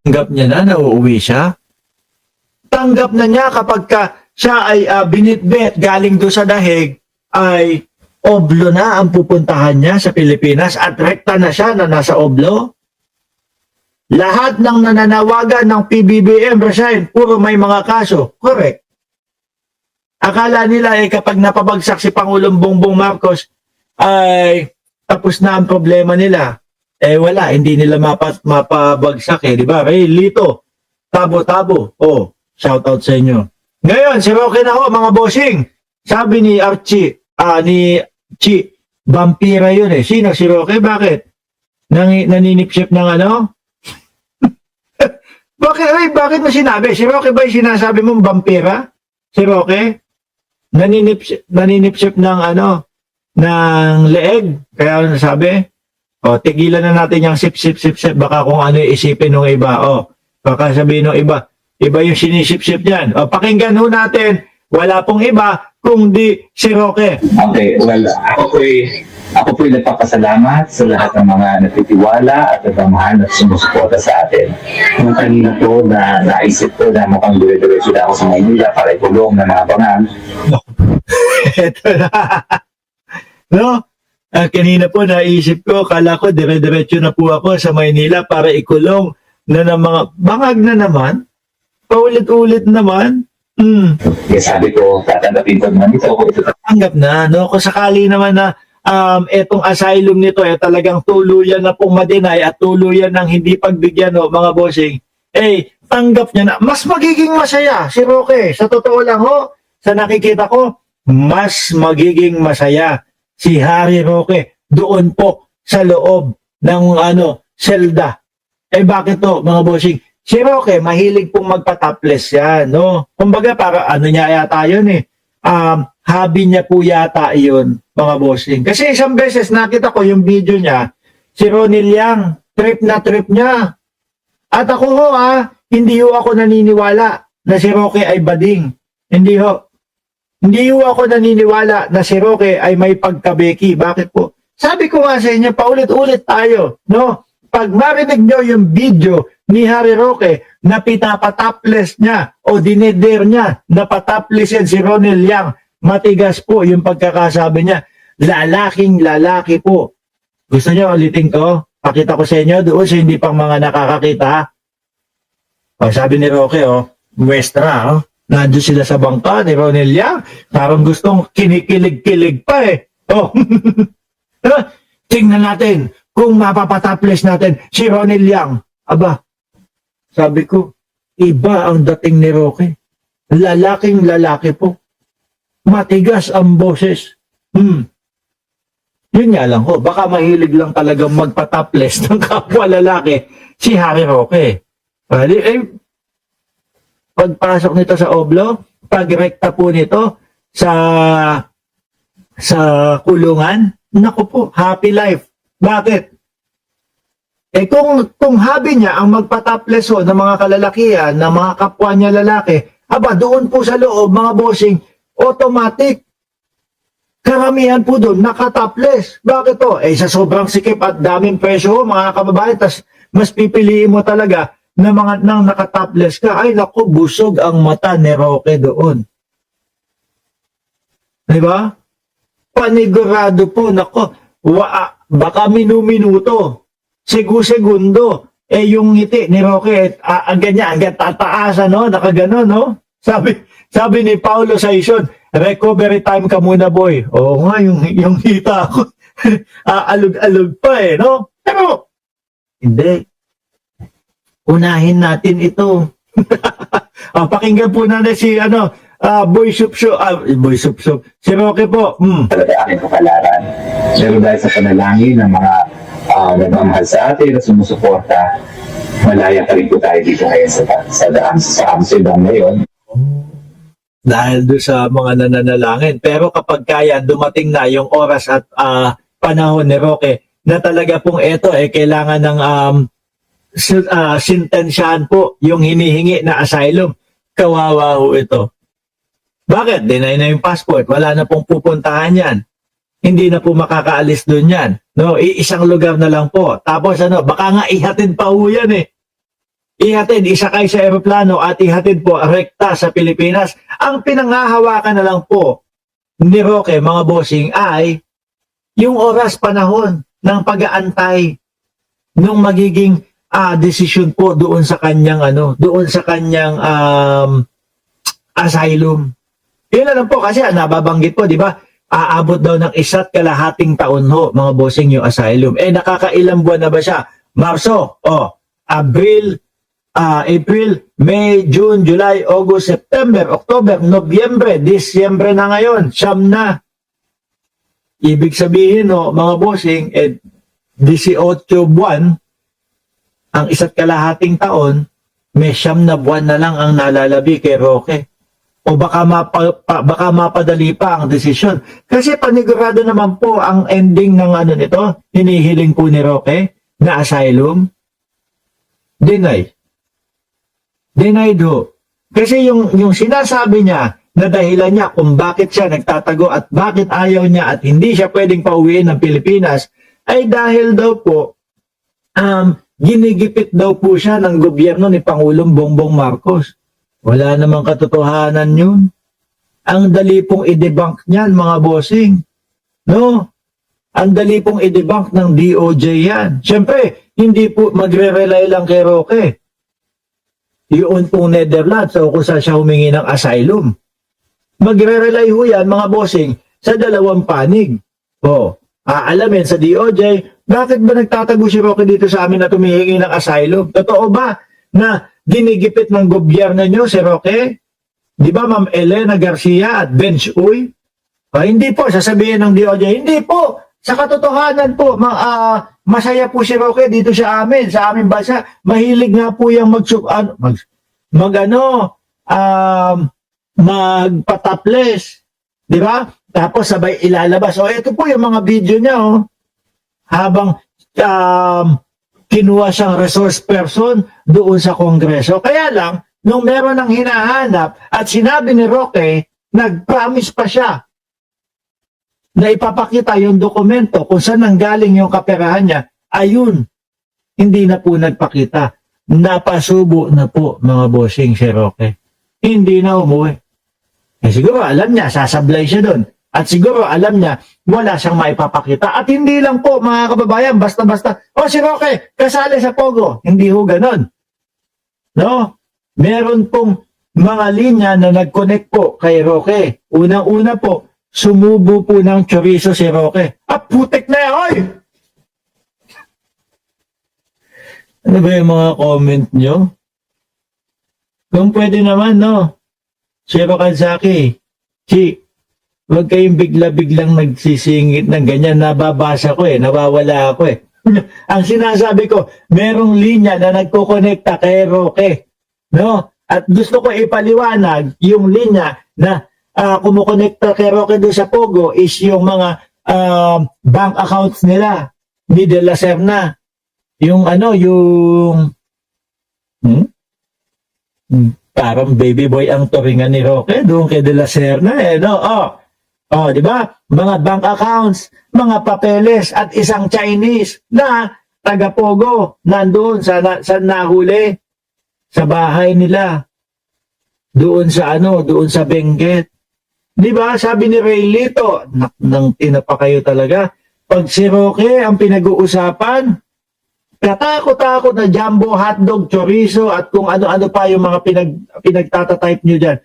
Tanggap niya na uuwi siya. Tanggap na niya kapag siya ay binitbit galing doon sa dahig, ay Oblo na ang pupuntahan niya sa Pilipinas at rekta na siya na nasa Oblo. Lahat ng nananawagan ng PBBM resign, puro may mga kaso. Correct. Akala nila kapag napabagsak si Pangulong Bongbong Marcos ay tapos na ang problema nila. Wala, hindi nila mapabagsak di ba? Lito, tabo-tabo. Shout out sa inyo. Ngayon, si Roque na ho, mga bossing. Sabi ni Archie, ni Chi, vampira yun Sino si Roque? Bakit? Naninipsip ng ano? Bakit mo sinabi? Si Roque ba yung sinasabi mong vampira? Si Roque? Naninipsip ng ano? Ng leeg? Kaya sabi? Tigilan na natin yung sip. Baka kung ano isipin ng iba. Baka sabihin ng iba. Iba yung sinisip-sip niyan. Pakinggan ho natin. Wala pong iba kung di si Roque. Okay, well, ako po'y nagpapasalamat sa lahat ng mga nagtitiwala at nagmamahal at sumusuporta sa atin. Nung kanina po na naisip ko na mukhang dire-diretso na ako sa Maynila para ikulong na mga bangang. Ito na. No? Kanina po naisip ko, kala ko dire-diretso na po ako sa Maynila para ikulong na ng mga bangag na naman. Paulit-ulit naman. Kaya sabi ko, tatanggapin ko naman ito. Tanggap na, no? Kung sakali naman na etong asylum nito talagang tuluyan na pong ma-deny at tuluyan ng hindi pagbigyan, mga bossing, tanggap niya na. Mas magiging masaya si Roque. Sa totoo lang sa nakikita ko, mas magiging masaya si Harry Roque doon po sa loob ng selda. Bakit to, mga bossing? Si Roque, mahilig pong magpa-topless yan, no? Kumbaga, para niya yata yun hobby niya po yata yun, mga bossing. Kasi isang beses nakita ko yung video niya, si Ronnie Liang, trip na trip niya. At ako hindi ako naniniwala na si Roque ay bading. Hindi ako naniniwala na si Roque ay may pagkabeki. Bakit po? Sabi ko nga sa inyo, paulit-ulit tayo, no? Pag marinig nyo yung video ni Harry Roque na pinapatopless niya o dineder niya na patopless yan si Ronnie Liang, matigas po yung pagkakasabi niya. Lalaking lalaki po. Gusto niyo ulitin ko? Pakita ko sa inyo doon sa hindi pang mga nakakakita. Sabi ni Roque, muestra, nandiyo sila sa bangka ni Ronnie Liang. Parang gustong kinikilig-kilig pa Tingnan natin kung mapapatopless natin si Ronnie Liang. Aba, sabi ko, iba ang dating ni Roque. Lalaking lalaki po. Matigas ang boses. Yun nga lang baka mahilig lang talagang magpatopless ng kapwa lalaki si Harry Roque. Pagpasok nito sa Oblo, pagrekta po nito sa kulungan, naku po, happy life. Bakit? Kung hobby niya ang magpatopless ng mga kalalakihan, ng mga kapwa niya lalaki, doon po sa loob, mga bossing, automatic. Karamihan po doon, nakatopless. Bakit to? Sa sobrang sikip at daming presyo, mga kababayan, mas pipiliin mo talaga na nang nakatopless ka. Ay, naku, busog ang mata ni Roque doon. Diba? Panigurado po, naku, baka minuto, segundo, yung ngiti ni Roque, ganyan, tataasan, nakaganon, sabi ni Paulo Saison, recovery time ka muna, boy. Oo nga, yung hita ko, alug-alug pa no? Pero, hindi. Unahin natin ito. Pakinggan po natin si, Boy Supso, si Roque po. Talaga aking kapalaran. Pero dahil sa panalangin ng mga nagmamahal sa atin at sumusuporta, malaya pa rin po tayo dito ngayon sa Amsterdam ngayon. Dahil doon sa mga nananalangin. Pero kapag kaya, dumating na yung oras at panahon ni Roque na talaga pong ito, kailangan ng sintensyahan po yung hinihingi na asylum. Kawawa ho ito. Bakit? Deny na yung passport. Wala na pong pupuntahan yan. Hindi na po makakaalis doon yan. No, isang lugar na lang po. Tapos baka nga ihatid pa ho yan ihatid, isakay sa eroplano at ihatid po rekta sa Pilipinas. Ang pinanghahawakan na lang po ni Roque, mga bossing, ay yung oras panahon ng pag-aantay nung magiging desisyon po doon sa kanyang asylum. Yun na lang po kasi nababanggit po, di ba? Aabot daw ng 1.5 taon ho, mga bossing, yung asylum. Nakakailang buwan na ba siya? Marso, April, May, June, July, August, September, October, Nobyembre, Disyembre na ngayon, siyam na. Ibig sabihin, mga bossing, 18 buwan, ang 1.5 taon, may siyam na buwan na lang ang nalalabi kay Roque. O baka mapadali pa ang desisyon. Kasi panigurado naman po ang ending ng nito, hinihiling po ni Roque na asylum. Denied ho. Kasi yung sinasabi niya na dahilan niya kung bakit siya nagtatago at bakit ayaw niya at hindi siya pwedeng pauwiin ng Pilipinas ay dahil daw po ginigipit daw po siya ng gobyerno ni Pangulong Bongbong Marcos. Wala namang katotohanan yun. Ang dali pong i-debunk niyan, mga bossing. No? Ang dali pong i-debunk ng DOJ yan. Siyempre, hindi po magre-rely lang kay Roque. Yun pong Netherlands o kung saan siya humingi ng asylum. Magre-rely ho yan, mga bossing, sa dalawang panig. Alamin sa DOJ, bakit ba nagtatago si Roque dito sa amin na tumihingi ng asylum? Totoo ba na ginigipit ng gobyerno nyo si Roque? Di ba, Ma'am Elena Garcia at Bench Uy? Hindi po, sasabihin ng DOJ, hindi po. Sa katotohanan po, masaya po si Roque dito sa amin, sa aming bansa. Mahilig nga po yung magpataples. Di ba? Tapos sabay ilalabas. Ito po yung mga video niya, habang kinuha siyang resource person doon sa Kongreso. Kaya lang, nung meron ng hinahanap at sinabi ni Roque, nag-promise pa siya na ipapakita yung dokumento kung saan nanggaling yung kaperahan niya, ayun, hindi na po nagpakita. Napasubo na po, mga bossing, si Roque. Hindi na umuwi. Siguro alam niya, sasablay siya doon. At siguro alam niya, wala siyang maipapakita. At hindi lang po, mga kababayan, basta-basta, si Roque, kasali sa Pogo. Hindi ho ganon. No? Meron pong mga linya na nag-connect po kay Roque. Unang-una po, sumubo po ng chorizo si Roque. Putik na yan, oy! Ano ba yung mga comment nyo? Kung pwede naman, no? Shiro Kanzaki, huwag kayong bigla-biglang nagsisingit ng ganyan. Nababasa ko nawawala ako Ang sinasabi ko, merong linya na nagkukonekta kay Roque. No? At gusto ko ipaliwanag yung linya na kumukonekta kay Roque doon sa Pogo is yung mga bank accounts nila ni De La Serna. Yung parang baby boy ang turingan ni Roque doon kay De La Serna di ba? Mga bank accounts, mga papeles at isang Chinese na taga-Pogo nandoon sa nahuli sa bahay nila. Doon sa Benguet. Di ba? Sabi ni Ray Lito, nang tinapa kayo talaga. Pag si Roque ang pinag-uusapan, katakot-takot na jumbo hotdog, chorizo at kung ano-ano pa yung mga pinagtatatype nyo dyan.